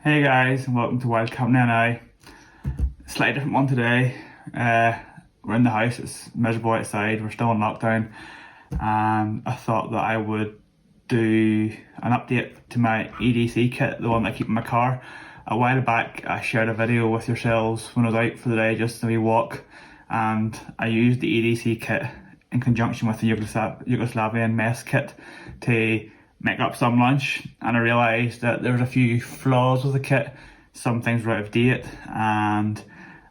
Hey guys, and welcome to Wild Company and I. Slightly different one today. We're in the house, it's miserable outside, we're still in lockdown, and I thought that I would do an update to my EDC kit, the one that I keep in my car. A while back I shared a video with yourselves when I was out for the day, just a wee walk, and I used the EDC kit in conjunction with the Yugoslavian mess kit to make up some lunch, and I realised that there was a few flaws with the kit. Some things were out of date and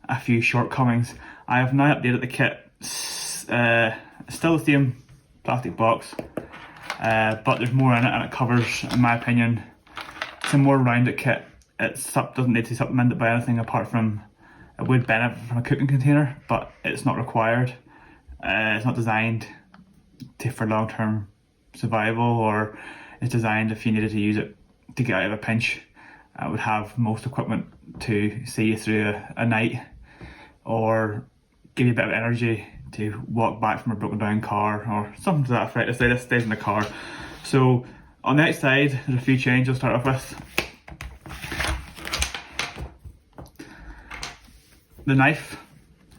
a few shortcomings. I have now updated the kit. Still the same plastic box, but there's more in it, and it covers, in my opinion, it's a more rounded kit. It doesn't need to be supplemented by anything apart from, it would benefit from a cooking container, but it's not required. It's not designed for long-term survival, or it's designed if you needed to use it to get out of a pinch. I would have most equipment to see you through a night, or give you a bit of energy to walk back from a broken down car, or something to that effect. Let's say this stays in the car. So on the outside there's a few changes I'll start off with. The knife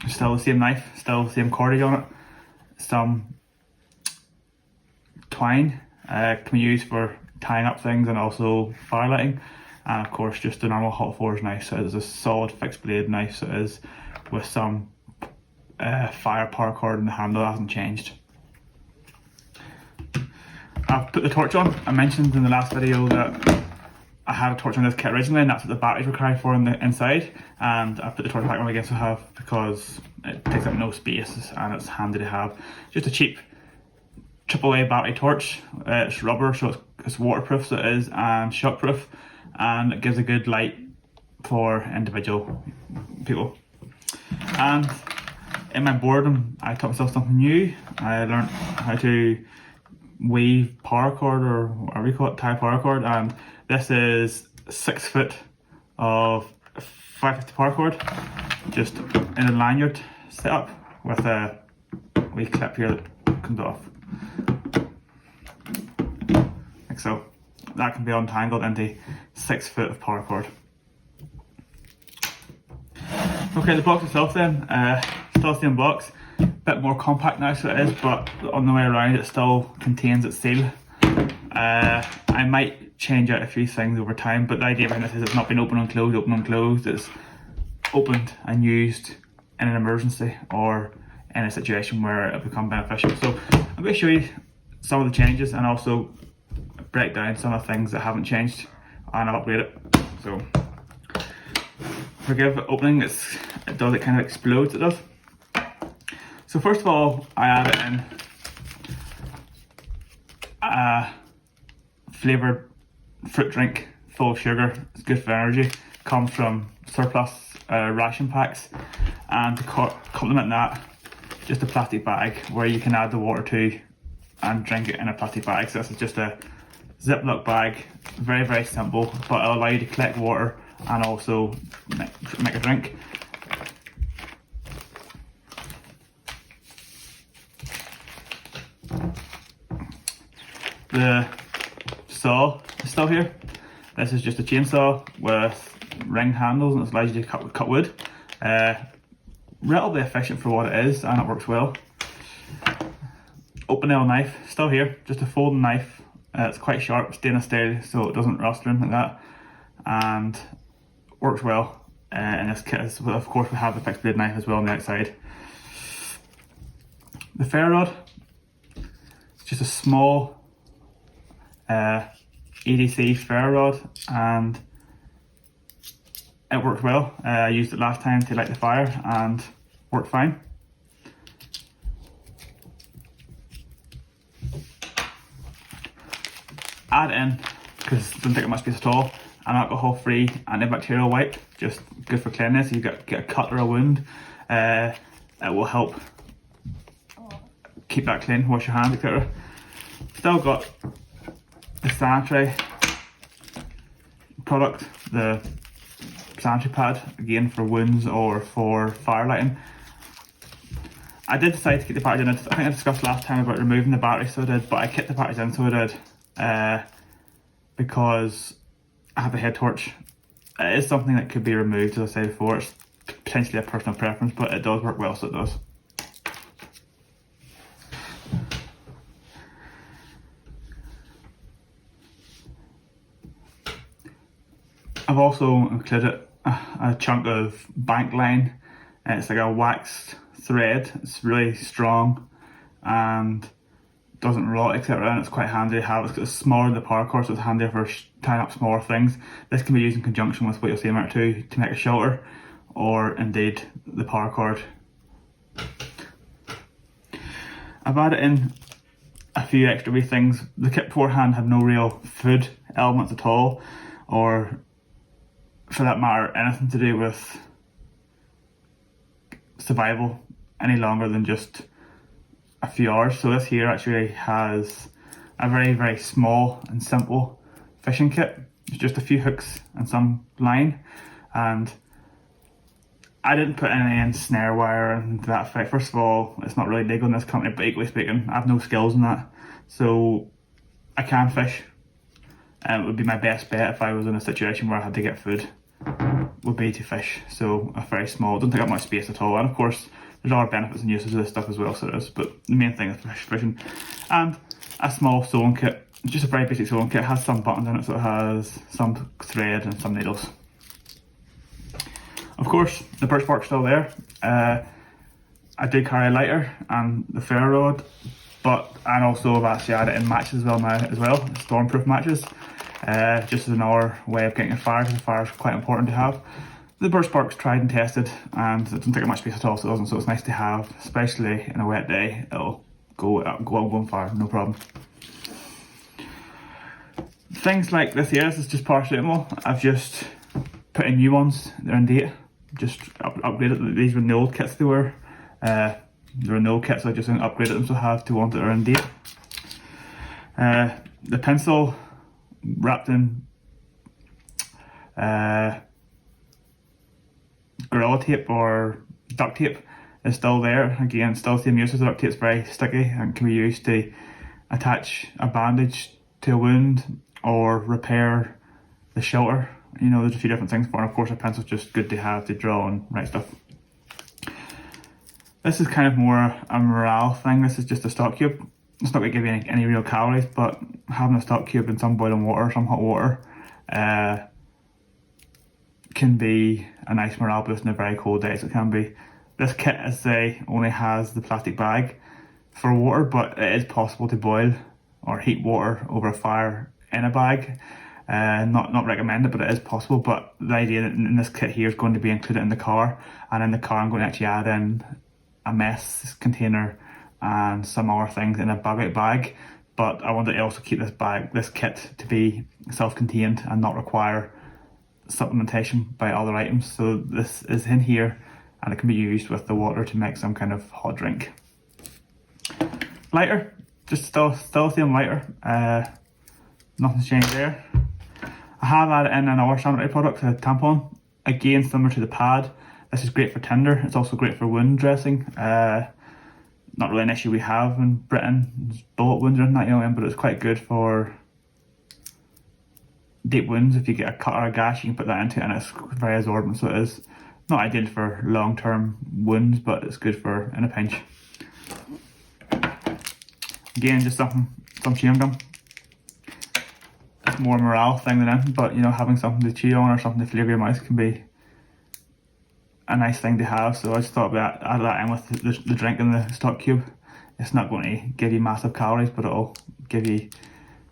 is still the same knife, still the same cordage on it. Some twine can be used for tying up things and also firelighting, and of course just a normal hot forge knife. So it is a solid fixed blade knife, so it is, with some fire paracord in the handle. That hasn't changed. I've put the torch on. I mentioned in the last video that I had a torch on this kit originally, and that's what the batteries were carried for on the inside, and I put the torch back on again, so I have, because it takes up no space and it's handy to have. Just a cheap AAA battery torch. It's rubber, so it's waterproof, so it is, and shockproof, and it gives a good light for individual people. And in my boredom, I taught myself something new. I learned how to weave paracord, or whatever you call it, tie paracord, and this is 6 foot of 550 paracord, just in a lanyard setup with a wee clip here that comes off, like so. That can be untangled into 6 foot of paracord. Okay, the box itself then, still the same box, bit more compact now, so it is, but on the way around it still contains its seal. I might change out a few things over time, but the idea behind this is it's not been open and closed. It's opened and used in an emergency or in a situation where it'll become beneficial. So I'm going to show you some of the changes and also break down some of the things that haven't changed, and I'll upgrade it. So forgive opening, it kind of explodes, it does. So first of all, I added in a flavoured fruit drink full of sugar. It's good for energy, comes from surplus ration packs, and to complement that, just a plastic bag where you can add the water to and drink it in a plastic bag. So this is just a Ziploc bag, very, very simple, but it'll allow you to collect water and also make a drink. The saw is still here. This is just a chainsaw with ring handles, and it allows you to cut wood. Relatively efficient for what it is, and it works well. Open nail knife, still here, just a folding knife. It's quite sharp, stainless steel, so it doesn't rust or anything like that, and works well in this kit. Of course we have the fixed blade knife as well on the outside. The ferro rod, it's just a small EDC ferro rod, and it worked well. I used it last time to light the fire and worked fine. Add in, because it doesn't take up much space at all, an alcohol-free antibacterial wipe, just good for cleanliness. You get a cut or a wound, it will help keep that clean, wash your hands, etc. Still got the sanitary product, the sanitary pad, again for wounds or for firelighting. I did decide to keep the batteries in. I think I discussed last time about removing the battery, so I did, but I kept the batteries in, so I did, because I have the head torch It is something that could be removed, as I said before. It's potentially a personal preference, but it does work well, so it does. I've also included a chunk of bank line. It's like a waxed thread. It's really strong and doesn't rot, etc. And it's quite handy to have. It's smaller than the paracord, so it's handy for tying up smaller things. This can be used in conjunction with what you'll see in Mark 2 to make a shelter, or indeed the paracord. I've added in a few extra wee things. The kit beforehand had no real food elements at all, or for that matter, anything to do with survival any longer than just a few hours. So this here actually has a very, very small and simple fishing kit. It's just a few hooks and some line, and I didn't put any in snare wire and that effect. First of all, it's not really legal in this company, but equally speaking, I have no skills in that, so I can fish, and it would be my best bet if I was in a situation where I had to get food, would be to fish. So a very small, don't take up much space at all, and of course there's other benefits and uses of this stuff as well, so it is, but the main thing is fishing. And a small sewing kit, just a very basic sewing kit. It has some buttons in it, so it has some thread and some needles. Of course, the birch bark's still there. I did carry a lighter and the ferro rod, and also I've actually added in matches as well now, stormproof matches. Just as another way of getting a fire, because the fire is quite important to have. The birch bark's tried and tested, and it doesn't take up much space at all, so it doesn't. So it's nice to have, especially in a wet day. It'll go on fire, no problem. Things like this here, this is just paracetamol. I've just put in new ones. They're in date. Just upgraded. These were the old kits they were. There were no kits, so I just upgraded them, so I have to ones that are in date. The pencil wrapped in Gorilla Tape or duct tape is still there. Again, still the same use as the duct tape. It's very sticky and can be used to attach a bandage to a wound or repair the shelter. You know, there's a few different things for it. And of course, a pencil's just good to have to draw and write stuff. This is kind of more a morale thing. This is just a stock cube. It's not going to give you any real calories, but having a stock cube in some boiling water, some hot water, can be a nice morale boost in a very cold day. So it can be. This kit, as I say, only has the plastic bag for water, but it is possible to boil or heat water over a fire in a bag. Not recommended, but it is possible. But the idea in this kit here is going to be included in the car, and in the car I'm going to actually add in a mess container and some other things in a bug-out bag. But I wanted to also keep this kit to be self-contained and not require supplementation by other items. So this is in here, and it can be used with the water to make some kind of hot drink. Lighter, just still the same lighter. Nothing's changed there. I have added in another sanitary product, a tampon. Again, similar to the pad. This is great for tinder. It's also great for wound dressing. Not really an issue we have in Britain, bullet wounds or anything like that, but it's quite good for deep wounds. If you get a cut or a gash, you can put that into it, and it's very absorbent, so it is not ideal for long-term wounds, but it's good for in a pinch. Again, just some chewing gum. It's more a morale thing than anything, but you know, having something to chew on or something to flavour your mouth can be a nice thing to have. So I just thought about add that in with the drink in the stock cube. It's not going to give you massive calories, but it'll give you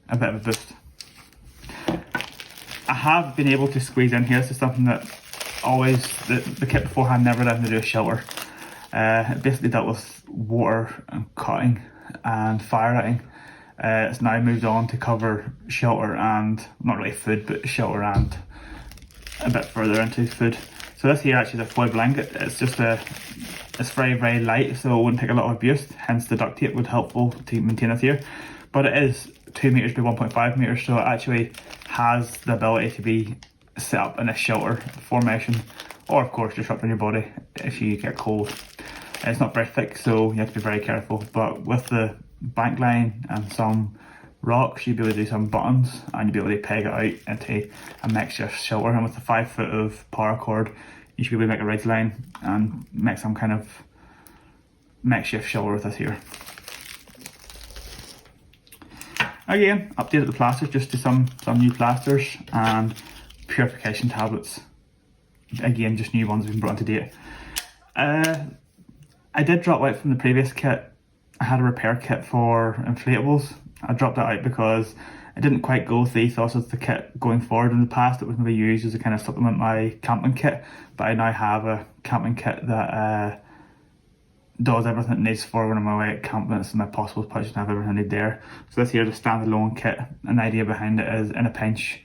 a bit of a boost. I have been able to squeeze in here. This is something that the kit beforehand never did to do with shelter. It basically dealt with water and cutting and fire lighting. It's now moved on to cover shelter and, not really food, but shelter and a bit further into food. So this here actually is a foil blanket. It's very, very light, so it wouldn't take a lot of abuse, hence the duct tape would helpful to maintain it here. But it is 2 meters by 1.5 meters, so it actually has the ability to be set up in a shelter formation, or of course just up in your body if you get cold. It's not very thick, so you have to be very careful, but with the bank line and some rocks, you'd be able to do some buttons, and you'd be able to peg it out into a makeshift shelter. And with the 5 foot of paracord, you should be able to make a ridge line and make some kind of makeshift shelter with this here. Again, updated the plasters just to some new plasters and purification tablets. Again, just new ones have been brought into date. I did drop out from the previous kit. I had a repair kit for inflatables. I dropped that out because it didn't quite go with the ethos of the kit going forward. In the past, it was maybe used as a kind of supplement my camping kit, but I now have a camping kit that does everything it needs for when I'm away at camping. It's in my possible pouch and I have everything I need there. So this here is a standalone kit, and the idea behind it is, in a pinch,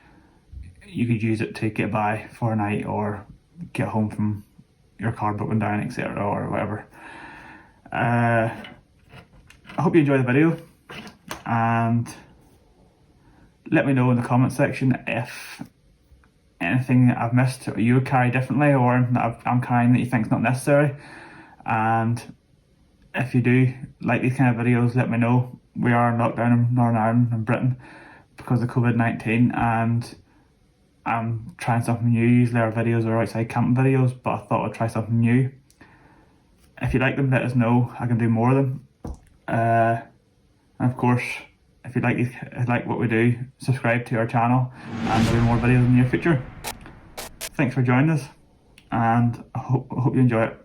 you could use it to get by for a night or get home from your car broken down, etc., or whatever. I hope you enjoyed the video, and let me know in the comment section if anything that I've missed or you would carry differently, or anything that I'm carrying that you think is not necessary. And if you do like these kind of videos, let me know. We are in lockdown in Northern Ireland and Britain because of COVID-19, and I'm trying something new. Usually our videos are outside camping videos, but I thought I'd try something new. If you like them, let us know. I can do more of them. And of course, if you like what we do, subscribe to our channel, and there'll be more videos in the near future. Thanks for joining us, and I hope you enjoy it.